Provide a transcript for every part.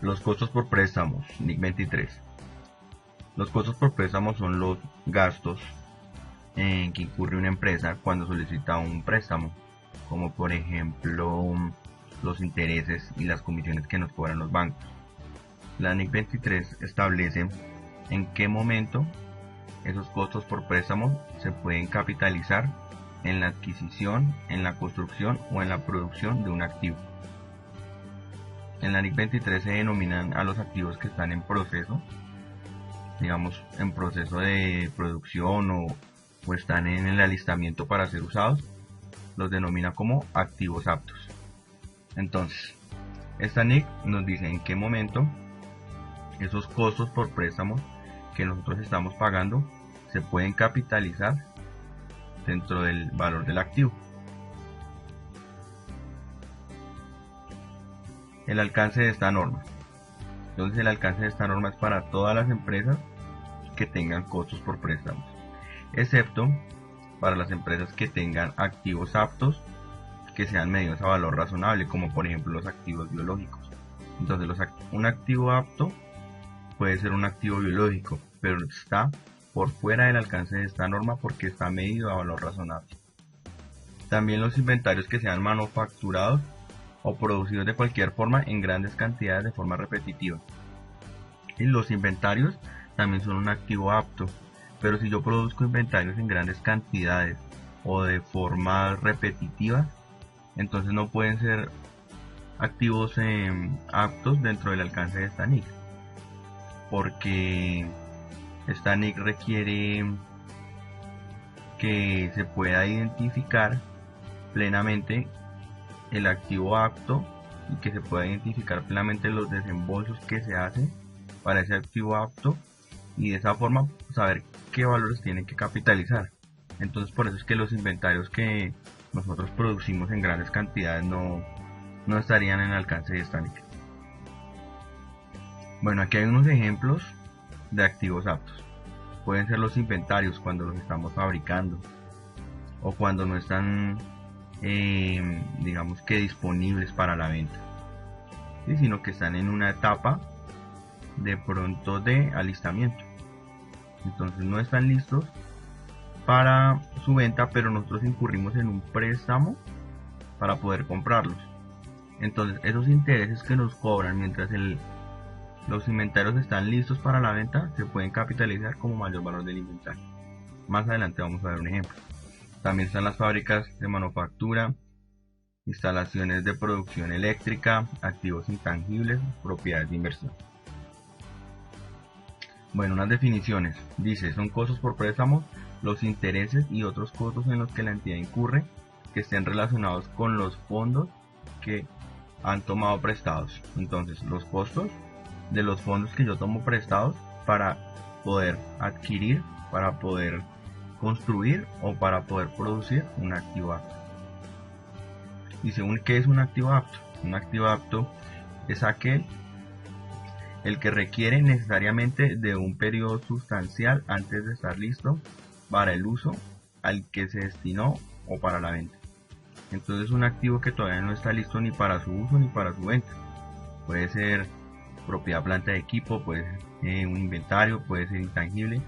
Los costos por préstamos, NIC 23. Los costos por préstamo son los gastos en que incurre una empresa cuando solicita un préstamo, como por ejemplo los intereses y las comisiones que nos cobran los bancos. La NIC 23 establece en qué momento esos costos por préstamo se pueden capitalizar en la adquisición, en la construcción o en la producción de un activo. En la NIC 23 se denominan a los activos que están en proceso, digamos en proceso de producción o están en el alistamiento para ser usados, los denomina como activos aptos. Entonces, esta NIC nos dice en qué momento esos costos por préstamos que nosotros estamos pagando se pueden capitalizar dentro del valor del activo. El alcance de esta norma. Entonces el alcance de esta norma es para todas las empresas que tengan costos por préstamos, excepto para las empresas que tengan activos aptos que sean medidos a valor razonable, como por ejemplo los activos biológicos. Entonces un activo apto puede ser un activo biológico, pero está por fuera del alcance de esta norma porque está medido a valor razonable. También los inventarios que sean manufacturados o producidos de cualquier forma en grandes cantidades de forma repetitiva. Y los inventarios también son un activo apto, pero si yo produzco inventarios en grandes cantidades o de forma repetitiva, entonces no pueden ser activos aptos dentro del alcance de esta NIC, porque esta NIC requiere que se pueda identificar plenamente el activo apto y que se pueda identificar plenamente los desembolsos que se hacen para ese activo apto y de esa forma saber qué valores tienen que capitalizar. Entonces por eso es que los inventarios que nosotros producimos en grandes cantidades no estarían en el alcance de esta NIC. Bueno, aquí hay unos ejemplos de activos aptos. Pueden ser los inventarios cuando los estamos fabricando o cuando no están digamos que disponibles para la venta, ¿sí? Sino que están en una etapa de pronto de alistamiento, entonces no están listos para su venta, pero nosotros incurrimos en un préstamo para poder comprarlos. Entonces esos intereses que nos cobran mientras los inventarios están listos para la venta se pueden capitalizar como mayor valor del inventario. Más adelante vamos a ver un ejemplo. También están las fábricas de manufactura, instalaciones de producción eléctrica, activos intangibles, propiedades de inversión. Bueno, unas definiciones. Dice, son costos por préstamo, los intereses y otros costos en los que la entidad incurre que estén relacionados con los fondos que han tomado prestados. Entonces, los costos de los fondos que yo tomo prestados para poder adquirir, para poder construir o para poder producir un activo apto. Y según qué es un activo apto. Un activo apto es el que requiere necesariamente de un periodo sustancial antes de estar listo para el uso al que se destinó o para la venta. Entonces un activo que todavía no está listo ni para su uso ni para su venta. Puede ser propiedad, planta de equipo, puede ser un inventario, puede ser intangible,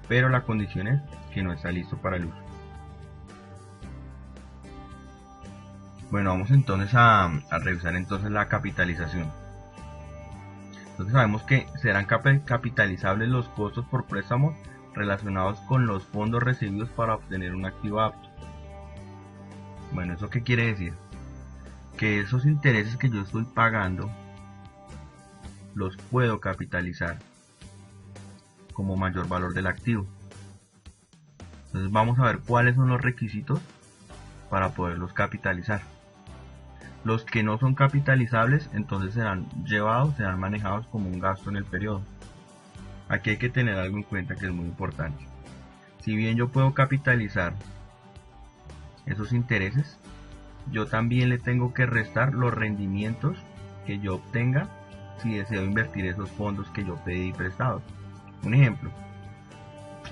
pero la condición es que no está listo para el uso. Bueno, vamos entonces a revisar entonces la capitalización. Entonces sabemos que serán capitalizables los costos por préstamos relacionados con los fondos recibidos para obtener un activo apto. Bueno, ¿eso qué quiere decir? Que esos intereses que yo estoy pagando los puedo capitalizar como mayor valor del activo. Entonces vamos a ver cuáles son los requisitos para poderlos capitalizar. Los que no son capitalizables entonces serán manejados como un gasto en el periodo. Aquí hay que tener algo en cuenta que es muy importante. Si bien yo puedo capitalizar esos intereses, yo también le tengo que restar los rendimientos que yo obtenga si deseo invertir esos fondos que yo pedí prestados. Un ejemplo,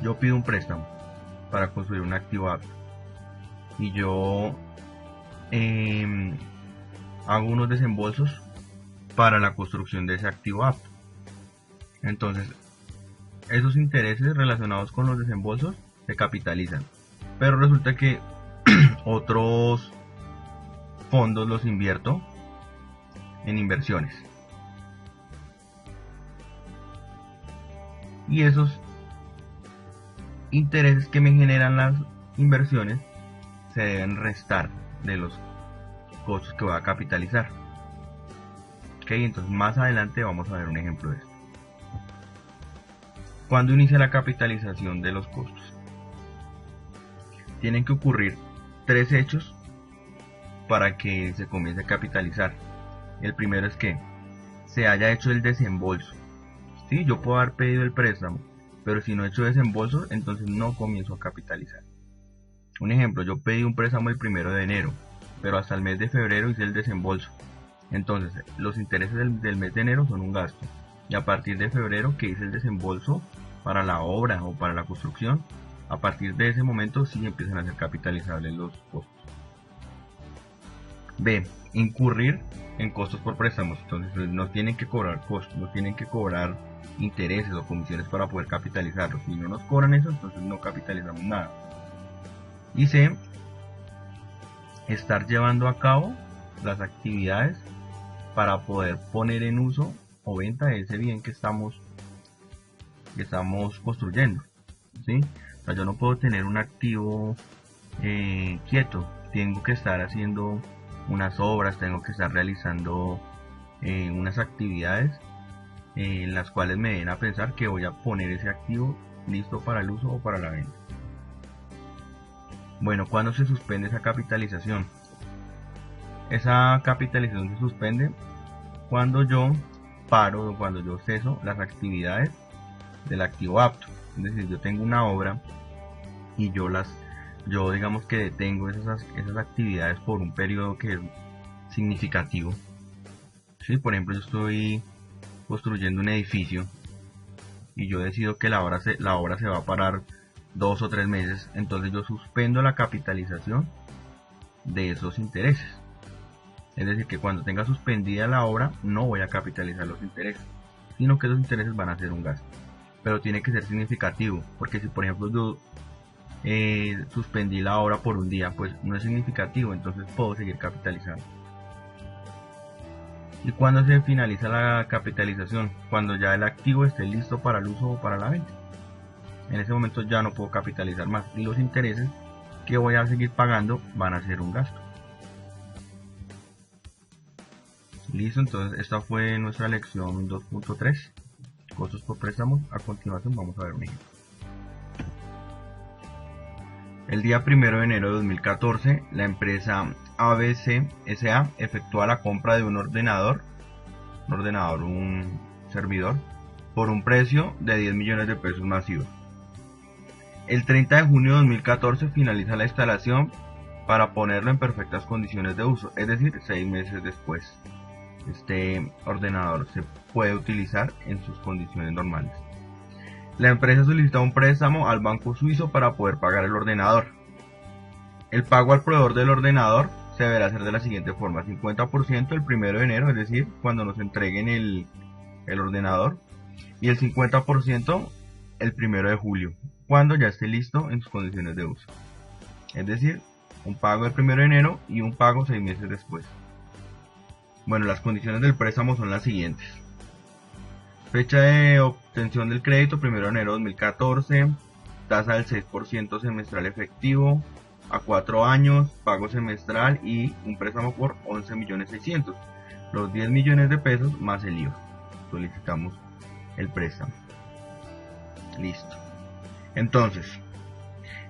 yo pido un préstamo para construir un activo apto y yo hago unos desembolsos para la construcción de ese activo apto. Entonces, esos intereses relacionados con los desembolsos se capitalizan, pero resulta que otros fondos los invierto en inversiones, y esos intereses que me generan las inversiones se deben restar de los costos que voy a capitalizar. Ok, entonces más adelante vamos a ver un ejemplo de esto. ¿Cuándo inicia la capitalización de los costos? Tienen que ocurrir 3 hechos para que se comience a capitalizar. El primero es que se haya hecho el desembolso. ¿Sí? Yo puedo haber pedido el préstamo, pero si no he hecho desembolso, entonces no comienzo a capitalizar. Un ejemplo, yo pedí un préstamo el 1 de enero, pero hasta el mes de febrero hice el desembolso. Entonces, los intereses del mes de enero son un gasto. Y a partir de febrero, que hice el desembolso para la obra o para la construcción, a partir de ese momento sí empiezan a ser capitalizables los costos. B. Incurrir en costos por préstamos. Entonces, no tienen que cobrar costos, no tienen que cobrar intereses o comisiones para poder capitalizarlos. Si no nos cobran eso, entonces no capitalizamos nada. Y C. Estar llevando a cabo las actividades para poder poner en uso o venta ese bien que estamos construyendo, ¿sí? O sea, yo no puedo tener un activo quieto, tengo que estar haciendo unas obras, tengo que estar realizando unas actividades en las cuales me den a pensar que voy a poner ese activo listo para el uso o para la venta. Bueno, ¿cuándo se suspende esa capitalización? Esa capitalización se suspende cuando yo paro o cuando yo ceso las actividades del activo apto. Es decir, yo tengo una obra y yo digamos que detengo esas actividades por un periodo que es significativo. ¿Sí? Por ejemplo, yo estoy construyendo un edificio y yo decido que la obra se va a parar 2 o 3 meses, entonces yo suspendo la capitalización de esos intereses. Es decir, que cuando tenga suspendida la obra no voy a capitalizar los intereses, sino que los intereses van a ser un gasto. Pero tiene que ser significativo, porque si por ejemplo yo suspendí la obra por un día, pues no es significativo, entonces puedo seguir capitalizando. ¿Y cuándo se finaliza la capitalización? Cuando ya el activo esté listo para el uso o para la venta. En ese momento ya no puedo capitalizar más y los intereses que voy a seguir pagando van a ser un gasto. Listo, entonces esta fue nuestra lección 2.3, costos por préstamos. A continuación vamos a ver un ejemplo. El día 1 de enero de 2014, la empresa ABC SA efectúa la compra de un servidor, por un precio de 10 millones de pesos masivos. El 30 de junio de 2014 finaliza la instalación para ponerlo en perfectas condiciones de uso, es decir, 6 meses después. Este ordenador se puede utilizar en sus condiciones normales. La empresa solicita un préstamo al banco suizo para poder pagar el ordenador. El pago al proveedor del ordenador se deberá hacer de la siguiente forma: 50% el 1 de enero, es decir, cuando nos entreguen el ordenador, y el 50% el 1 de julio, cuando ya esté listo en sus condiciones de uso. Es decir, un pago el 1 de enero y un pago 6 meses después. Bueno, las condiciones del préstamo son las siguientes. Fecha de obtención del crédito: 1 de enero de 2014, tasa del 6% semestral efectivo, a 4 años, pago semestral y un préstamo por 11.600.000, los 10 millones de pesos más el IVA. Solicitamos el préstamo. Listo. Entonces,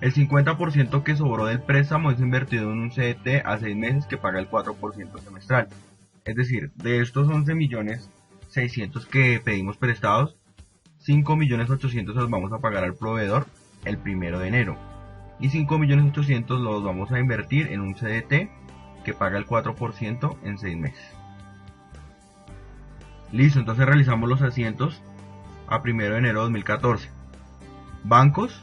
el 50% que sobró del préstamo es invertido en un CDT a 6 meses que paga el 4% semestral. Es decir, de estos 11.600.000 que pedimos prestados, 5.800.000 los vamos a pagar al proveedor el 1 de enero. Y 5.800.000 los vamos a invertir en un CDT que paga el 4% en 6 meses. Listo, entonces realizamos los asientos a 1 de enero de 2014. Bancos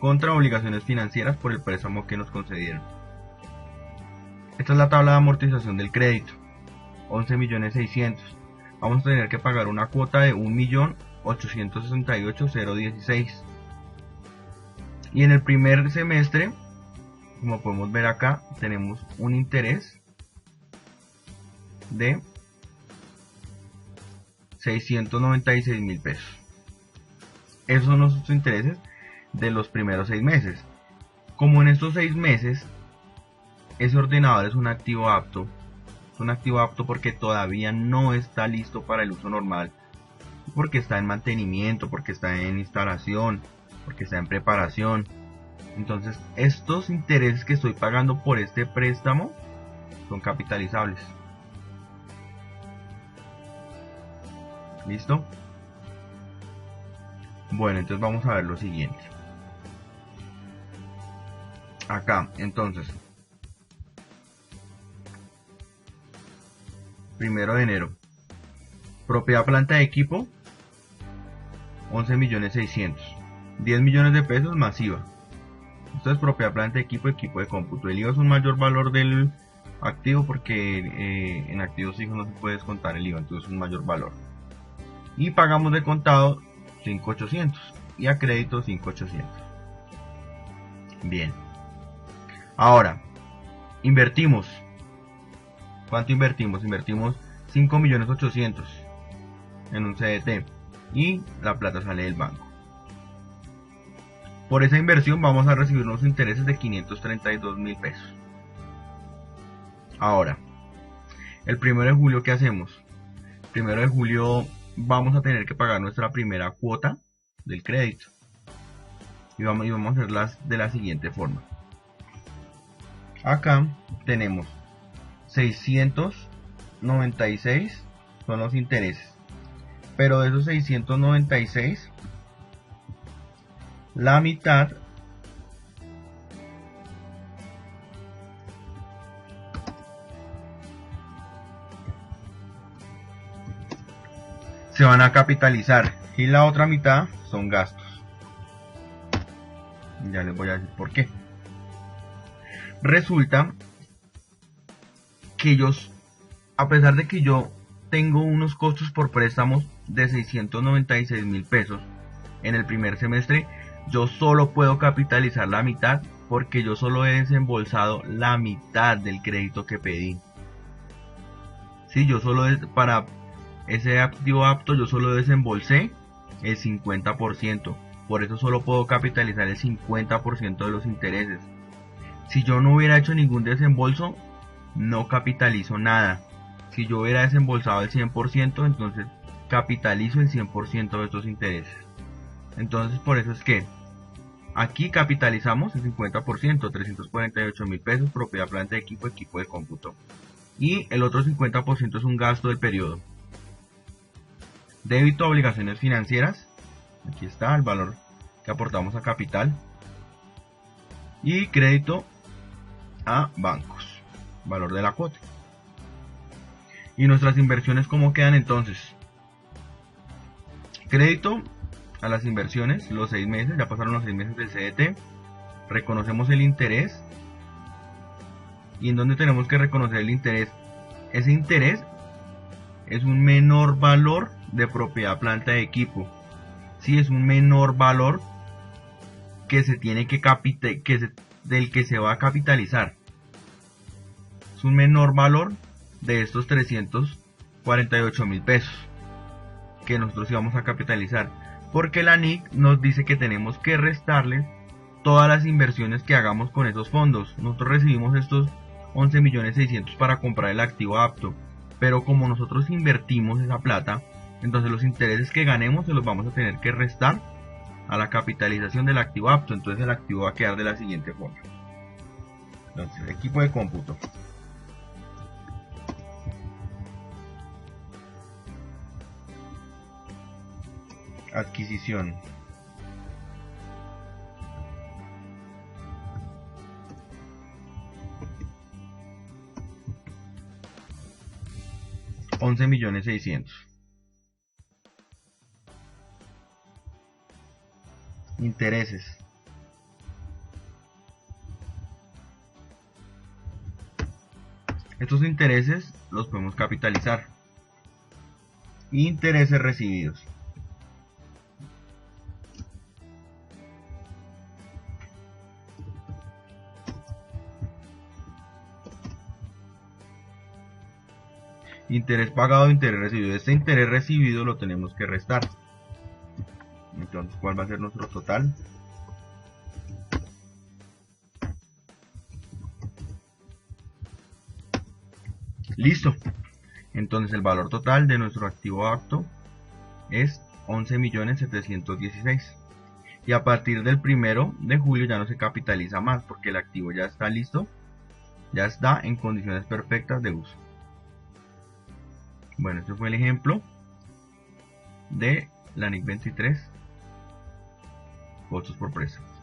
contra obligaciones financieras por el préstamo que nos concedieron. Esta es la tabla de amortización del crédito. 11.600.000. vamos a tener que pagar una cuota de 1.868.016. Y en el primer semestre, como podemos ver acá, tenemos un interés de 696.000 pesos. Esos son los intereses de los primeros 6 meses. Como en estos 6 meses ese ordenador es un activo apto, porque todavía no está listo para el uso normal, porque está en mantenimiento, porque está en instalación, porque está en preparación. Entonces estos intereses que estoy pagando por este préstamo son capitalizables. ¿Listo? Bueno, entonces vamos a ver lo siguiente. Acá, entonces, 1 de enero, propiedad, planta de equipo, 11.600.000, 10 millones de pesos masiva. Esto es propiedad, planta de equipo, equipo de cómputo. El IVA es un mayor valor del activo porque en activos fijos no se puede descontar el IVA, entonces es un mayor valor. Y pagamos de contado 5.800 y a crédito 5.800. Bien. Ahora, invertimos. ¿Cuánto invertimos? Invertimos 5.800.000 en un CDT y la plata sale del banco. Por esa inversión vamos a recibir unos intereses de 532.000 pesos. Ahora, el 1 de julio, ¿qué hacemos? El 1 de julio vamos a tener que pagar nuestra primera cuota del crédito. Y vamos a hacerlas de la siguiente forma. Acá tenemos 696 son los intereses, pero de esos 696 la mitad se van a capitalizar y la otra mitad son gastos. Ya les voy a decir por qué. Resulta que a pesar de que yo tengo unos costos por préstamos de 696.000 pesos en el primer semestre, yo solo puedo capitalizar la mitad porque yo solo he desembolsado la mitad del crédito que pedí. Sí, para ese activo apto yo solo desembolsé el 50%, por eso solo puedo capitalizar el 50% de los intereses. Si yo no hubiera hecho ningún desembolso, no capitalizo nada. Si yo hubiera desembolsado el 100%, entonces capitalizo el 100% de estos intereses. Entonces por eso es que aquí capitalizamos el 50%, 348.000 pesos, propiedad, planta de equipo, equipo de cómputo. Y el otro 50% es un gasto del periodo. Débito a obligaciones financieras. Aquí está el valor que aportamos a capital. Y crédito a bancos. Valor de la cuota. Y nuestras inversiones, ¿cómo quedan entonces? Crédito a las inversiones, los 6 meses, ya pasaron los 6 meses del CDT. Reconocemos el interés. ¿Y en dónde tenemos que reconocer el interés? Ese interés es un menor valor de propiedad, planta de equipo. Sí, es un menor valor que se tiene del que se va a capitalizar. Es un menor valor de estos 348.000 pesos que nosotros íbamos a capitalizar, porque la NIC nos dice que tenemos que restarles todas las inversiones que hagamos con esos fondos. Nosotros recibimos estos 11.600.000 para comprar el activo apto, pero como nosotros invertimos esa plata, entonces los intereses que ganemos se los vamos a tener que restar a la capitalización del activo apto. Entonces el activo va a quedar de la siguiente forma. Entonces, equipo de cómputo. Adquisición. $11.600.000. Intereses. Estos intereses los podemos capitalizar. Intereses recibidos. Interés pagado, interés recibido. Este interés recibido lo tenemos que restar. Entonces, ¿cuál va a ser nuestro total? Listo. Entonces el valor total de nuestro activo acto es 11.716.000. Y a partir del 1 de julio ya no se capitaliza más porque el activo ya está listo, ya está en condiciones perfectas de uso. Bueno, este fue el ejemplo de la NIC 23, costos por préstamos.